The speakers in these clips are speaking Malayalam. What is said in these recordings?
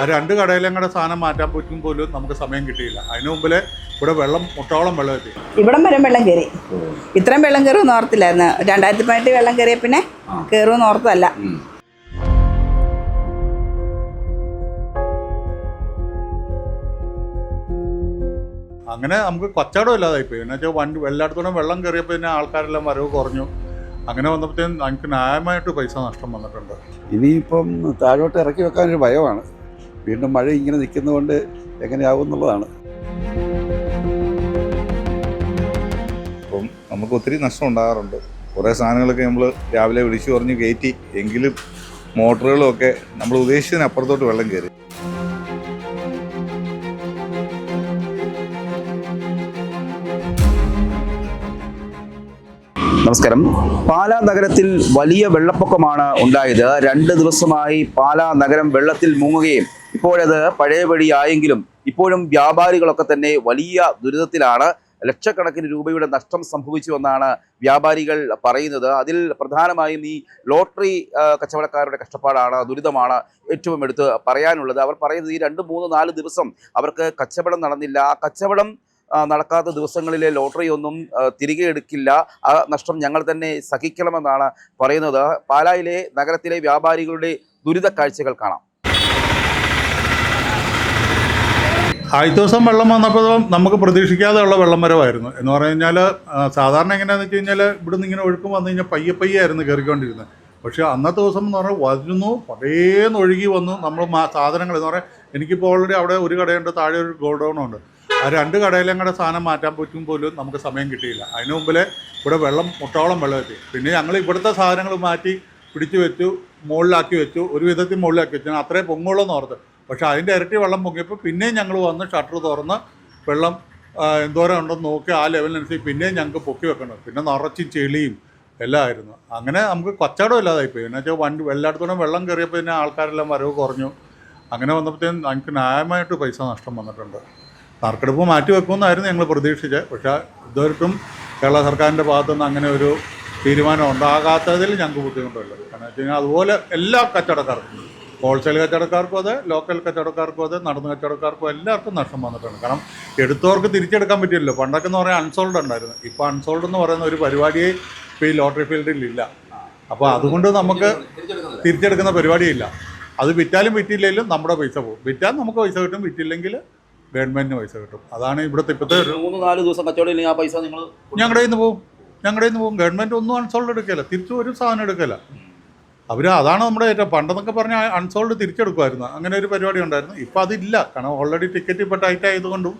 ആ 2 കടയിലും കൂടെ സാധനം മാറ്റാൻ പറ്റും പോലും നമുക്ക് സമയം കിട്ടിയില്ല. അതിന് മുമ്പിൽ ഇവിടെ മുട്ടോളം വെള്ളം എത്തി. ഇവിടം വരെ വെള്ളം കയറി. ഇത്രയും വെള്ളം കയറുമെന്ന് ഓർത്തില്ലായിരുന്നു. 2018 വെള്ളം കയറിയ പിന്നെ കയറുമെന്ന് ഓർത്തതല്ല. അങ്ങനെ നമുക്ക് കച്ചവടം ഇല്ലാതായിപ്പോയി. എന്ന് വെച്ചാൽ എല്ലായിടത്തോളം വെള്ളം കയറിയപ്പോൾ പിന്നെ ആൾക്കാരെല്ലാം വരവ് കുറഞ്ഞു. അങ്ങനെ വന്നപ്പോഴത്തേക്കും എനിക്ക് ന്യായമായിട്ട് പൈസ നഷ്ടം വന്നിട്ടുണ്ട്. ഇനിയിപ്പം താഴോട്ട് ഇറക്കി വെക്കാനൊരു ഭയമാണ്. വീണ്ടും മഴ ഇങ്ങനെ നിൽക്കുന്നതുകൊണ്ട് എങ്ങനെയാവും എന്നുള്ളതാണ്. അപ്പം നമുക്ക് ഒത്തിരി നഷ്ടം ഉണ്ടാകാറുണ്ട്. കുറേ സാധനങ്ങളൊക്കെ നമ്മൾ രാവിലെ വിളിച്ചു പറഞ്ഞ് കയറ്റി, എങ്കിലും മോട്ടറുകളൊക്കെ നമ്മൾ ഉദ്ദേശിച്ചതിനപ്പുറത്തോട്ട് വെള്ളം കയറി. നമസ്കാരം. പാലാ നഗരത്തിൽ വലിയ വെള്ളപ്പൊക്കമാണ് ഉണ്ടായത്. 2 ദിവസമായി പാലാ നഗരം വെള്ളത്തിൽ മുങ്ങുകയും ഇപ്പോഴത് പഴയപടിയായെങ്കിലും ഇപ്പോഴും വ്യാപാരികളൊക്കെ തന്നെ വലിയ ദുരിതത്തിലാണ്. ലക്ഷക്കണക്കിന് രൂപയുടെ നഷ്ടം സംഭവിച്ചുവെന്നാണ് വ്യാപാരികൾ പറയുന്നത്. അതിൽ പ്രധാനമായും ഈ ലോട്ടറി കച്ചവടക്കാരുടെ കഷ്ടപ്പാടാണ്, ദുരിതമാണ് ഏറ്റവും എടുത്ത് പറയാനുള്ളത്. അവർ പറയുന്നത് ഈ 2, 3, 4 ദിവസം അവർക്ക് കച്ചവടം നടന്നില്ല. ആ കച്ചവടം നടക്കാത്ത ദിവസങ്ങളിലെ ലോട്ടറി ഒന്നും തിരികെ എടുക്കില്ല. ആ നഷ്ടം ഞങ്ങൾ തന്നെ സഹിക്കണമെന്നാണ് പറയുന്നത്. പാലായിലെ നഗരത്തിലെ വ്യാപാരികളുടെ ദുരിത കാഴ്ചകൾ കാണാം. ആദ്യ ദിവസം വെള്ളം വന്നപ്പോൾ നമുക്ക് പ്രതീക്ഷിക്കാതെയുള്ള വെള്ളം വരവായിരുന്നു. എന്ന് പറഞ്ഞു കഴിഞ്ഞാൽ സാധാരണ എങ്ങനെയാണെന്ന് വെച്ച് കഴിഞ്ഞാൽ ഇവിടുന്ന് ഇങ്ങനെ ഒഴുക്കം വന്നു കഴിഞ്ഞാൽ പയ്യെ ആയിരുന്നു കയറിക്കൊണ്ടിരുന്നത്. പക്ഷേ അന്നത്തെ ദിവസം എന്ന് പറഞ്ഞാൽ വരുന്നു, പഴയന്ന് ഒഴുകി വന്നു. നമ്മൾ സാധനങ്ങൾ എന്ന് പറയാൻ എനിക്കിപ്പോൾ ഓൾറെഡി അവിടെ ഒരു കടയുണ്ട്, താഴെ ഒരു ഗോഡൗണുണ്ട്. ആ 2 കടയിലും കൂടെ സാധനം മാറ്റാൻ പറ്റും പോലും നമുക്ക് സമയം കിട്ടിയില്ല. അതിന് മുമ്പിൽ ഇവിടെ മുട്ടോളം വെള്ളം എത്തി. പിന്നെ ഞങ്ങൾ ഇവിടുത്തെ സാധനങ്ങൾ മാറ്റി പിടിച്ചു വെച്ചു, മുകളിലാക്കി വെച്ചു, ഒരു വിധത്തിൽ മുകളിലാക്കി വെച്ചു. അത്രയും പൊങ്ങുള്ളൂ എന്ന് ഓർത്ത്. പക്ഷേ അതിൻ്റെ ഇരട്ടി വെള്ളം പൊങ്ങിയപ്പോൾ പിന്നെയും ഞങ്ങൾ വന്ന് ഷട്ടർ തുറന്ന് വെള്ളം എന്തോരം ഉണ്ടെന്ന് നോക്കി ആ ലെവലിനനുസരിച്ച് പിന്നെയും ഞങ്ങൾക്ക് പൊക്കി വെക്കണം. പിന്നെ നിറച്ച് ചെളിയും എല്ലാം ആയിരുന്നു. അങ്ങനെ നമുക്ക് കച്ചവടം ഇല്ലാതായിപ്പോയി. എന്ന് വെച്ചാൽ എല്ലായിടത്തോളം വെള്ളം കയറിയപ്പോൾ പിന്നെ ആൾക്കാരെല്ലാം വരവ് കുറഞ്ഞു. അങ്ങനെ വന്നപ്പോഴത്തേക്കും എനിക്ക് ന്യായമായിട്ട് പൈസ നഷ്ടം വന്നിട്ടുണ്ട്. നറുക്കെടുപ്പ് മാറ്റി വെക്കുമെന്നായിരുന്നു ഞങ്ങൾ പ്രതീക്ഷിച്ചത്. പക്ഷേ ഇതുവരെയും കേരള സർക്കാരിൻ്റെ ഭാഗത്തുനിന്ന് അങ്ങനെ ഒരു തീരുമാനം ഉണ്ടാകാത്തതിൽ ഞങ്ങൾക്ക് ബുദ്ധിമുട്ടുള്ളൂ. കാരണം വെച്ച് കഴിഞ്ഞാൽ അതുപോലെ എല്ലാ കച്ചവടക്കാർക്കും, ഹോൾസെയിൽ കച്ചവടക്കാർക്കും അതെ, ലോക്കൽ കച്ചവടക്കാർക്കും അതെ, നടന്ന കച്ചവടക്കാർക്കും എല്ലാവർക്കും നഷ്ടം വന്നിട്ടുണ്ട്. കാരണം എടുത്തവർക്ക് തിരിച്ചെടുക്കാൻ പറ്റില്ലല്ലോ. പണ്ടൊക്കെ എന്ന് പറയാൻ അൺസോൾഡ് ഉണ്ടായിരുന്നു. ഇപ്പോൾ അൺസോൾഡ് എന്ന് പറയുന്ന ഒരു പരിപാടിയെ ഇപ്പോൾ ഈ ലോട്ടറി ഫീൽഡിൽ ഇല്ല. അപ്പോൾ അതുകൊണ്ട് നമുക്ക് തിരിച്ചെടുക്കുന്ന പരിപാടിയില്ല. അത് വിറ്റാലും വിറ്റില്ലെങ്കിലും നമ്മുടെ പൈസ പോകും. വിറ്റാൽ നമുക്ക് പൈസ കിട്ടും, വിറ്റില്ലെങ്കിൽ ഗവൺമെൻറ്റിന് പൈസ കിട്ടും. അതാണ് ഇവിടുത്തെ ഇപ്പോഴത്തെ 3-4 ദിവസം കച്ചവടം ഇല്ലെങ്കിൽ ആ പൈസ നിങ്ങൾ ഞങ്ങളുടെ കയ്യിൽ നിന്ന് പോകും. ഗവൺമെൻറ് ഒന്നും അൺസോൾഡ് എടുക്കില്ല, തിരിച്ചു ഒരു സാധനം എടുക്കില്ല. അതാണ് നമ്മുടെ ഏറ്റവും പണ്ടെന്നൊക്കെ പറഞ്ഞാൽ അൺസോൾഡ് തിരിച്ചെടുക്കുമായിരുന്നു. അങ്ങനെ ഒരു പരിപാടി ഉണ്ടായിരുന്നു. ഇപ്പോൾ അതില്ല. കാരണം ഓൾറെഡി ടിക്കറ്റ് ഇപ്പോൾ ടൈറ്റ് ആയതുകൊണ്ടും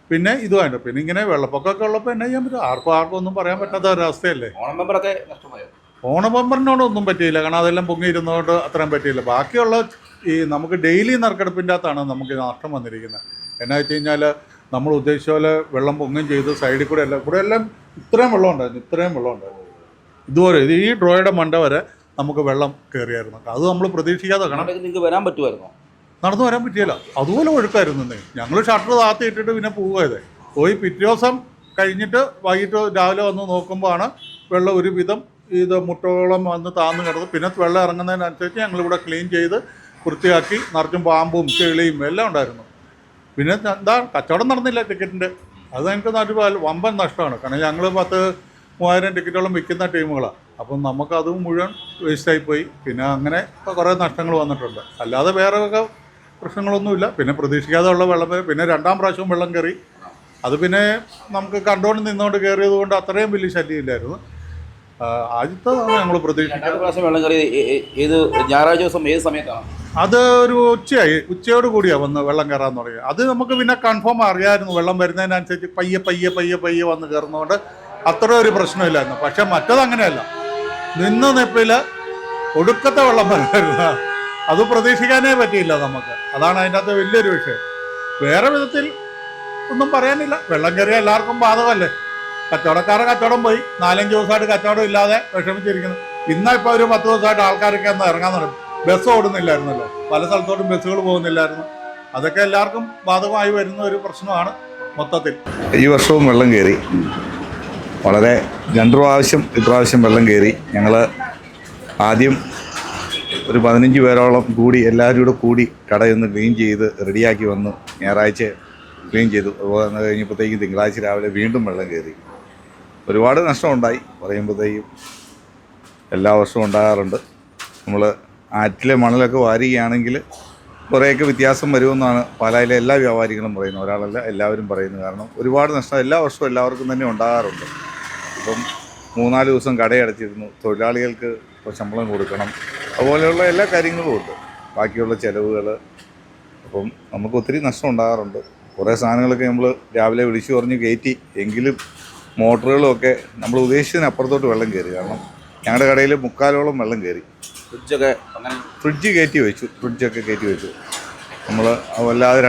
പിന്നെ ഇതുമായിട്ട് പിന്നെ ഇങ്ങനെ വെള്ളപ്പൊക്കമൊക്കെ ഉള്ളപ്പോൾ എന്നാ ചെയ്യാൻ പറ്റും? ആർക്കും ഒന്നും പറയാൻ പറ്റാത്ത ഒരവസ്ഥയല്ലേ. ഓണം മെമ്പറൊക്കെ നഷ്ടമായോ? ഓണം മെമ്പറിനോടൊന്നും പറ്റിയില്ല. കാരണം അതെല്ലാം പൊങ്ങിയിരുന്നതുകൊണ്ട് അത്രയും പറ്റിയില്ല. ബാക്കിയുള്ള ഈ നമുക്ക് ഡെയിലി നറുക്കെടുപ്പിൻ്റെ അകത്താണ് നമുക്ക് നഷ്ടം വന്നിരിക്കുന്നത്. എന്നാ വെച്ച് കഴിഞ്ഞാൽ നമ്മൾ ഉദ്ദേശിച്ച പോലെ വെള്ളം പൊങ്ങുകയും ചെയ്ത് സൈഡിൽ കൂടെ എല്ലാം ഇത്രയും വെള്ളം ഉണ്ടായിരുന്നു. ഇതുപോലെ ഈ ഡ്രോയുടെ മണ്ട വരെ നമുക്ക് വെള്ളം കയറിയായിരുന്നു. അത് നമ്മൾ പ്രതീക്ഷിക്കാതെ കാണാം. നിങ്ങൾക്ക് വരാൻ പറ്റുമായിരുന്നോ? നടന്നു വരാൻ പറ്റിയില്ല. അതുപോലെ ഒഴുക്കായിരുന്നു. ഞങ്ങൾ ഷട്ടർ താത്തി ഇട്ടിട്ട് പിന്നെ പോയി പിറ്റേ ദിവസം കഴിഞ്ഞിട്ട് വൈകിട്ട് രാവിലെ വന്ന് നോക്കുമ്പോഴാണ് വെള്ളം ഒരുവിധം ഇത് മുട്ടോളം വന്ന് താന്ന് കിടന്നു. പിന്നെ വെള്ളം ഇറങ്ങുന്നതിനനുസരിച്ച് ഞങ്ങളിവിടെ ക്ലീൻ ചെയ്ത് വൃത്തിയാക്കി നിറച്ചും പാമ്പും ചെളിയും എല്ലാം ഉണ്ടായിരുന്നു. പിന്നെ എന്താ കച്ചവടം നടന്നില്ല ടിക്കറ്റിൻ്റെ. അത് എനിക്ക് വമ്പൻ നഷ്ടമാണ്. കാരണം ഞങ്ങൾ 10,000-3000 ടിക്കറ്റോളം വിൽക്കുന്ന ടീമുകളാണ്. അപ്പം നമുക്കത് മുഴുവൻ വേസ്റ്റായിപ്പോയി. പിന്നെ അങ്ങനെ കുറേ നഷ്ടങ്ങൾ വന്നിട്ടുണ്ട്. അല്ലാതെ വേറെ പ്രശ്നങ്ങളൊന്നുമില്ല. പിന്നെ പ്രതീക്ഷിക്കാതെ ഉള്ള വെള്ളം പിന്നെ 2ാം പ്രാവശ്യവും വെള്ളം കയറി. അത് പിന്നെ നമുക്ക് കണ്ടുകൊണ്ട് നിന്നുകൊണ്ട് കയറിയത് കൊണ്ട് അത്രയും വലിയ ശല്യമില്ലായിരുന്നു. ആദ്യത്തേതാണ് ഞങ്ങൾ പ്രതീക്ഷിച്ചത്. വെള്ളം കയറി ഏത് ഞായറാഴ്ച ദിവസം ഏത് സമയത്താണ്? അത് ഒരു ഉച്ചയോട് കൂടിയാണ് വന്ന് വെള്ളം കയറാൻ തുടങ്ങി. അത് നമുക്ക് പിന്നെ കൺഫേം അറിയാമായിരുന്നു. വെള്ളം വരുന്നതിനനുസരിച്ച് പയ്യെ വന്ന് കയറുന്നതുകൊണ്ട് അത്ര ഒരു പ്രശ്നമില്ലായിരുന്നു. പക്ഷെ മറ്റതങ്ങനെയല്ല. നിപ്പിൽ ഒടുക്കത്തെ വെള്ളം വരുമായിരുന്നു. അത് പ്രതീക്ഷിക്കാനേ പറ്റിയില്ല നമുക്ക്. അതാണ് അതിൻ്റെ അകത്ത് വലിയൊരു വിഷയം. വേറെ വിധത്തിൽ ഒന്നും പറയാനില്ല. വെള്ളം കയറിയ എല്ലാവർക്കും ബാധകമല്ലേ. കച്ചവടക്കാരുടെ കച്ചവടം പോയി. 4-5 ദിവസമായിട്ട് കച്ചവടം ഇല്ലാതെ വിഷമിച്ചിരിക്കുന്നു. ഇന്നിപ്പോൾ ഒരു 10 ദിവസമായിട്ട് ആൾക്കാരൊക്കെ ഒന്ന് ഇറങ്ങാൻ തുടങ്ങി. ബസ് ഓടുന്നില്ലായിരുന്നല്ലോ. പല സ്ഥലത്തോട്ടും ബസ്സുകൾ പോകുന്നില്ലായിരുന്നു. അതൊക്കെ എല്ലാവർക്കും ബാധകമായി വരുന്ന ഒരു പ്രശ്നമാണ് മൊത്തത്തിൽ. ഈ വർഷവും വെള്ളം കയറി. വളരെ 2 പ്രാവശ്യം ഇപ്രാവശ്യം വെള്ളം കയറി. ഞങ്ങൾ ആദ്യം ഒരു 15 പേരോളം കൂടി എല്ലാവരും കൂടെ കൂടി കടയൊന്ന് ക്ലീൻ ചെയ്ത് റെഡിയാക്കി വന്നു. ഞായറാഴ്ച ക്ലീൻ ചെയ്തു. അതുപോലെ വന്നു കഴിഞ്ഞപ്പോഴത്തേക്കും തിങ്കളാഴ്ച രാവിലെ വീണ്ടും വെള്ളം കയറി. ഒരുപാട് നഷ്ടമുണ്ടായി. പറയുമ്പോഴത്തേക്കും എല്ലാ വർഷവും ഉണ്ടാകാറുണ്ട്. നമ്മൾ ആറ്റിലെ മണലൊക്കെ വാരുകയാണെങ്കിൽ കുറേയൊക്കെ വ്യത്യാസം വരുമെന്നാണ് പാലായിലെ എല്ലാ വ്യാപാരികളും പറയുന്നത്. ഒരാളല്ല, എല്ലാവരും പറയുന്നത്. കാരണം ഒരുപാട് നഷ്ടം എല്ലാ വർഷവും എല്ലാവർക്കും തന്നെ ഉണ്ടാകാറുണ്ട്. ഇപ്പം 3-4 ദിവസം കടയടച്ചിരുന്നു. തൊഴിലാളികൾക്ക് ഇപ്പോൾ ശമ്പളം കൊടുക്കണം, അതുപോലെയുള്ള എല്ലാ കാര്യങ്ങളും ഉണ്ട്. ബാക്കിയുള്ള ചിലവുകൾ. അപ്പം നമുക്ക് ഒത്തിരി നഷ്ടം ഉണ്ടാകാറുണ്ട്. കുറേ സാധനങ്ങളൊക്കെ നമ്മൾ രാവിലെ വിളിച്ചു പറഞ്ഞ് കയറ്റി, എങ്കിലും മോട്ടറുകളുമൊക്കെ നമ്മൾ ഉദ്ദേശിച്ചതിനപ്പുറത്തോട്ട് വെള്ളം കയറി. കാരണം ഞങ്ങളുടെ കടയിൽ 3/4 വെള്ളം കയറി. ഫ്രിഡ്ജൊക്കെ അങ്ങനെ ഫ്രിഡ്ജൊക്കെ കയറ്റി വെച്ചു. നമ്മൾ അല്ലാതെ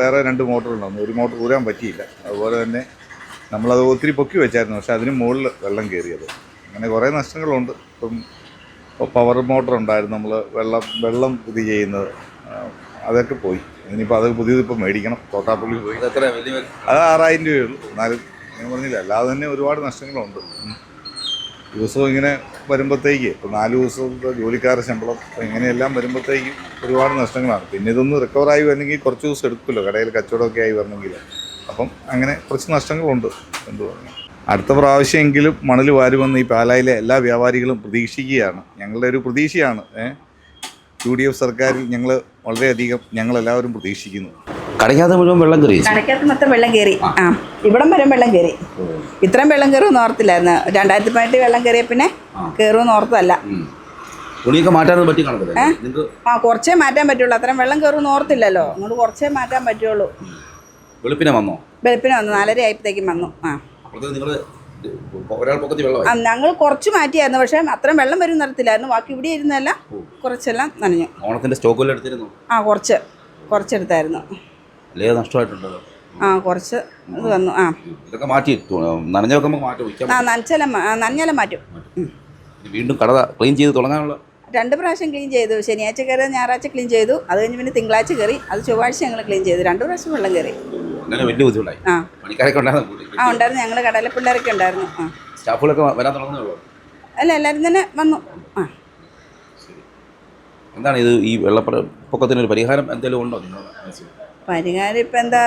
വേറെ രണ്ട് മോട്ടറുണ്ടായിരുന്നു. ഒരു മോട്ടർ ഊരാൻ പറ്റിയില്ല. അതുപോലെ തന്നെ നമ്മളത് ഒത്തിരി പൊക്കി വെച്ചായിരുന്നു. പക്ഷേ അതിന് മുകളിൽ വെള്ളം കയറിയത്. അങ്ങനെ കുറേ നഷ്ടങ്ങളുണ്ട്. ഇപ്പം പവർ മോട്ടർ ഉണ്ടായിരുന്നു, നമ്മൾ വെള്ളം ഇത് ചെയ്യുന്നത്, അതൊക്കെ പോയി. ഇനിയിപ്പോൾ അത് പുതിയതിപ്പോൾ മേടിക്കണം. തോട്ടാപ്പള്ളി പോയി. അതെത്ര വലിയ അത് 6000 രൂപയുള്ളൂ. എന്നാലും ഞാൻ പറഞ്ഞില്ല, അല്ലാതെ തന്നെ ഒരുപാട് നഷ്ടങ്ങളുണ്ട്. ദിവസവും ഇങ്ങനെ വരുമ്പോഴത്തേക്ക് ഇപ്പോൾ 4 ദിവസത്തെ ജോലിക്കാരുടെ ശമ്പളം ഇങ്ങനെയെല്ലാം വരുമ്പോഴത്തേക്കും ഒരുപാട് നഷ്ടങ്ങളാണ്. പിന്നെ ഇതൊന്ന് റിക്കവറായി വരണമെങ്കിൽ കുറച്ച് ദിവസം എടുക്കുമല്ലോ, കടയിൽ കച്ചവടമൊക്കെ ആയി വരണമെങ്കിൽ. അപ്പം അങ്ങനെ കുറച്ച് നഷ്ടങ്ങളുണ്ട്. എന്ത് പറഞ്ഞു, അടുത്ത പ്രാവശ്യമെങ്കിലും മണൽ വാരുമെന്ന് ഈ പാലായിലെ എല്ലാ വ്യാപാരികളും പ്രതീക്ഷിക്കുകയാണ്. ഞങ്ങളുടെ ഒരു പ്രതീക്ഷയാണ്. UDF സർക്കാരിൽ ഞങ്ങളെല്ലാവരും പ്രതീക്ഷിക്കുന്നു. കടയ്ക്കകത്ത് മുഴുവൻ വെള്ളം കയറി. കടയ്ക്കകത്ത് മൊത്തം വെള്ളം കയറി. ഇവിടം വരെ വെള്ളം കയറി. ഇത്രയും വെള്ളം കയറുമെന്ന് ഓർത്തില്ലായിരുന്നു. 2018 വെള്ളം കയറിയ പിന്നെ കയറുമെന്ന് ഓർത്തല്ല. തുണിയൊക്കെ മാറ്റാനൊന്നും പറ്റി കാണത്തില്ല. കുറച്ചേ മാറ്റാൻ പറ്റുള്ളൂ. അത്രയും വെള്ളം കയറുമെന്ന് ഓർത്തില്ലല്ലോ. അങ്ങോട്ട് കുറച്ചേ മാറ്റാൻ പറ്റുള്ളൂ. വെളുപ്പിനെ വന്നു. 4:30 ആയപ്പോഴത്തേക്കും വന്നു. ഞങ്ങൾ കുറച്ച് മാറ്റിയായിരുന്നു. പക്ഷെ അത്രയും വെള്ളം വരും നടത്തില്ലായിരുന്നു. ബാക്കി ഇവിടെ ഇരുന്നല്ല കുറച്ചെല്ലാം നനഞ്ഞു. ഓണത്തിന്റെ സ്റ്റോക്ക് എടുത്തിരുന്നു. കുറച്ചെടുത്തായിരുന്നു. നഷ്ടമായിട്ടുണ്ടോ? കുറച്ച് ഇത് വന്നു. ഇതൊക്കെ മാറ്റി നനഞ്ഞൊക്കെ നനഞ്ഞെല്ലാം മാറ്റും. വീണ്ടും കട ക്ലീൻ ചെയ്ത് തുടങ്ങാനുള്ള 2 പ്രാവശ്യം ക്ലീൻ ചെയ്തു. ശനിയാഴ്ച കയറി, ഞായറാഴ്ച ക്ലീൻ ചെയ്തു. അത് കഴിഞ്ഞ് പിന്നെ തിങ്കളാഴ്ച കയറി. അത് ചൊവ്വാഴ്ച ഞങ്ങൾ ക്ലീൻ ചെയ്തു. 2 പ്രാവശ്യം വെള്ളം കയറി. വലിയ ബുദ്ധിമുട്ടായി. പണിക്കാരൊക്കെ ഉണ്ടായിരുന്നു. ഞങ്ങൾ കടയിലെ പിള്ളേരൊക്കെ ഉണ്ടായിരുന്നു. സ്റ്റാഫുകളൊക്കെ വരാൻ തുടങ്ങുന്നുള്ളൂ. അല്ല, എല്ലാവരും തന്നെ വന്നു. എന്താണ് ഇത്, ഈ വെള്ളപ്പൊക്കത്തിനൊരു പരിഹാരം എന്തെങ്കിലും ഉണ്ടോ? പരിഹാരം ഇപ്പം എന്താ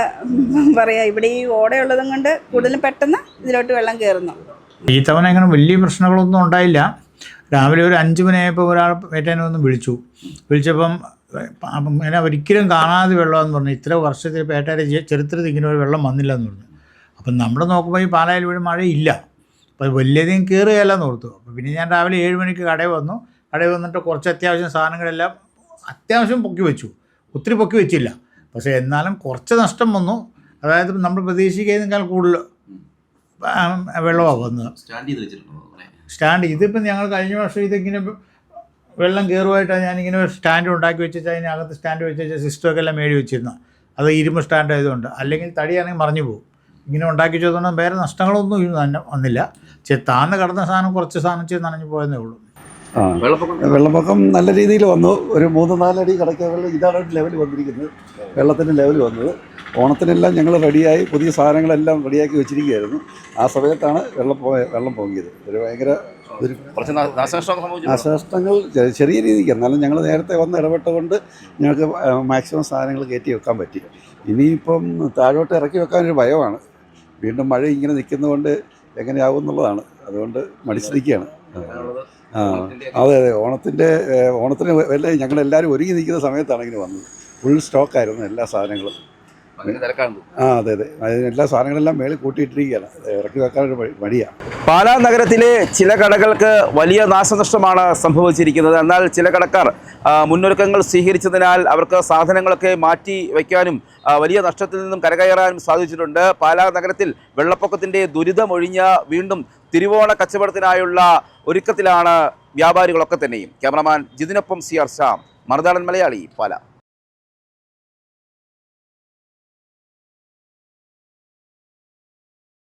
പറയുക, ഇവിടെ ഈ ഓടയുള്ളതും കൊണ്ട് കൂടുതലും പെട്ടെന്ന് ഇതിലോട്ട് വെള്ളം കയറുന്നു. ഈ തവണ അങ്ങനെ വലിയ പ്രശ്നങ്ങളൊന്നും ഉണ്ടായില്ല. രാവിലെ ഒരു 5 മണിയായപ്പോൾ ഒരാൾ പേട്ടേനെ ഒന്ന് വിളിച്ചപ്പം ഇങ്ങനെ ഒരിക്കലും കാണാതെ വെള്ളമെന്ന് പറഞ്ഞു. ഇത്ര വർഷത്തിൽ പേട്ടയുടെ ചരിത്രത്തിൽ ഇങ്ങനെ ഒരു വെള്ളം വന്നില്ല എന്ന് പറഞ്ഞു. അപ്പം നമ്മൾ നോക്കുമ്പോൾ ഈ പാലായിൽ ഇവിടെ മഴയില്ല. അപ്പോൾ വലിയധികം കയറുകയല്ലെന്ന് ഓർത്തു. അപ്പോൾ പിന്നെ ഞാൻ രാവിലെ 7 മണിക്ക് കടയിൽ വന്നിട്ട് കുറച്ച് അത്യാവശ്യം സാധനങ്ങളെല്ലാം പൊക്കി വെച്ചു. ഒത്തിരി പൊക്കി വെച്ചില്ല, പക്ഷേ എന്നാലും കുറച്ച് നഷ്ടം വന്നു. അതായത് നമ്മൾ പ്രതീക്ഷിക്കുന്നതിനേക്കാൾ കൂടുതൽ വെള്ളമാണ് വന്നത്. സ്റ്റാൻഡ് ഇതിപ്പം ഞങ്ങൾ കഴിഞ്ഞ വർഷം ഇതിങ്ങനെ വെള്ളം കയറുമായിട്ടാണ് ഞാനിങ്ങനെ ഒരു സ്റ്റാൻഡ് ഉണ്ടാക്കി വെച്ചിട്ട് അതിനകത്ത് സ്റ്റാൻഡ് വെച്ച് സിസ്റ്റമൊക്കെ എല്ലാം മേടി വെച്ചിരുന്നു. അത് ഇരുമ്പ് സ്റ്റാൻഡ് ആയതുകൊണ്ട്. അല്ലെങ്കിൽ തടിയാണെങ്കിൽ മറിഞ്ഞു പോകും. ഇങ്ങനെ ഉണ്ടാക്കി വെച്ചതുകൊണ്ട് വേറെ നഷ്ടങ്ങളൊന്നും വന്നില്ല. താന്ന് കിടന്ന സാധനം കുറച്ച് സാധനം നനഞ്ഞു പോയെന്നേ ഉള്ളൂ. വെള്ളപ്പൊക്കം നല്ല രീതിയിൽ വന്നു. ഒരു 3-4 അടി കടക്കകൾ ഇതാണ് ലെവൽ വന്നിരിക്കുന്നത്. വെള്ളത്തിൻ്റെ ലെവൽ വന്നത്. ഓണത്തിനെല്ലാം ഞങ്ങൾ റെഡിയായി പുതിയ സാധനങ്ങളെല്ലാം റെഡിയാക്കി വെച്ചിരിക്കുകയായിരുന്നു. ആ സമയത്താണ് വെള്ളം പൊങ്ങിയത്. ഒരു ഭയങ്കര നാശനഷ്ടങ്ങൾ ചെറിയ രീതിക്ക്. എന്നാലും ഞങ്ങൾ നേരത്തെ വന്ന് ഇടപെട്ടുകൊണ്ട് ഞങ്ങൾക്ക് മാക്സിമം സാധനങ്ങൾ കയറ്റി വെക്കാൻ പറ്റി. ഇനിയിപ്പം താഴോട്ട് ഇറക്കി വെക്കാനൊരു ഭയമാണ്. വീണ്ടും മഴ ഇങ്ങനെ നിൽക്കുന്നതുകൊണ്ട് എങ്ങനെയാവും എന്നുള്ളതാണ്. അതുകൊണ്ട് മടിച്ചിരിക്കുകയാണ്. അതെ, ഓണത്തിന് എല്ലാം ഞങ്ങളെല്ലാവരും ഒരുങ്ങി നിൽക്കുന്ന സമയത്താണ് ഇങ്ങനെ വന്നത്. ഫുൾ സ്റ്റോക്കായിരുന്നു എല്ലാ സാധനങ്ങളും. അതെ, എല്ലാ സാധനങ്ങളെല്ലാം മേളിൽ കൂട്ടിയിട്ടിരിക്കുകയാണ്. ഇറക്കി വെക്കാനൊരു മടിയാണ്. പാലാ നഗരത്തിലെ ചില കടകൾക്ക് വലിയ നാശനഷ്ടമാണ് സംഭവിച്ചിരിക്കുന്നത്. എന്നാൽ ചില കടക്കാർ മുന്നൊരുക്കങ്ങൾ സ്വീകരിച്ചതിനാൽ അവർക്ക് സാധനങ്ങളൊക്കെ മാറ്റി വയ്ക്കാനും വലിയ നഷ്ടത്തിൽ നിന്നും കരകയറാനും സാധിച്ചിട്ടുണ്ട്. പാലാ നഗരത്തിൽ വെള്ളപ്പൊക്കത്തിൻ്റെ ദുരിതമൊഴിഞ്ഞ വീണ്ടും തിരുവോണ കച്ചവടത്തിനായുള്ള ഒരുക്കത്തിലാണ് വ്യാപാരികളൊക്കെ തന്നെയും. Cameraman ജിതിനൊപ്പം CR Shyam, Marunadan Malayali, Pala.